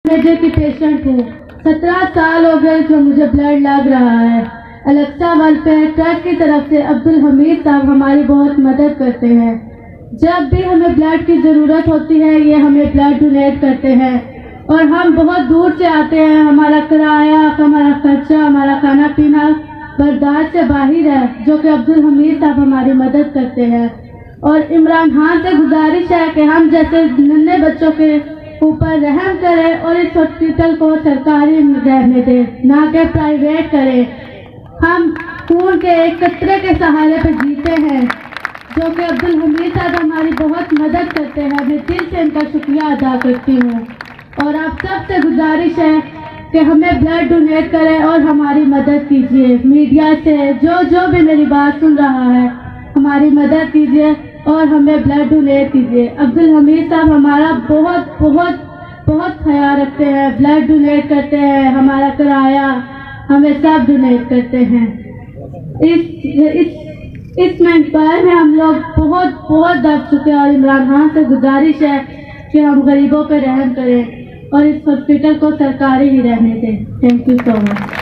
Major کی patient ہوں. 17 سال ہو گئے جو مجھے بلڈ لگ رہا ہے. الیکسا ویلفیئر ٹرسٹ کی طرف سے عبدالحمید صاحب ہماری بہت مدد کرتے ہیں. جب بھی ہمیں بلڈ کی ضرورت ہوتی ہے یہ ہمیں بلڈ ڈونیٹ کرتے ہیں اور ہم بہت دور سے آتے ہیں. ہمارا کرایہ، ہمارا خرچہ، ہمارا کھانا پینا برداشت سے باہر ہے، جو کہ عبدالحمید صاحب ہماری مدد کرتے ہیں. اور عمران خان سے گزارش ہے کہ ہم جیسے ننھے بچوں کے اوپر رحم کریں اور اس ہاسپٹل کو سرکاری رہنے دیں، نہ کہ پرائیویٹ کریں. ہم خون کے ایک قطرے کے سہارے پہ جیتے ہیں، جو کہ عبدالحمید صاحب ہماری بہت مدد کرتے ہیں. میں دل سے ان کا شکریہ ادا کرتی ہوں. اور آپ سب سے گزارش ہے کہ ہمیں بلڈ ڈونیٹ کریں اور ہماری مدد کیجیے. میڈیا سے جو بھی میری بات سن رہا ہے ہماری مدد کیجیے اور ہمیں بلڈ ڈونیٹ کیجیے. عبدالحمید صاحب ہمارا بہت بہت بہت خیال رکھتے ہیں، بلڈ ڈونیٹ کرتے ہیں، ہمارا کرایہ ہمیں سب ڈونیٹ کرتے ہیں. اس منصوبے میں ہم لوگ بہت بہت دب چکے ہیں اور عمران خان سے گزارش ہے کہ ہم غریبوں پہ رحم کریں اور اس ہاسپٹل کو سرکاری ہی رہنے دیں. Thank you so much.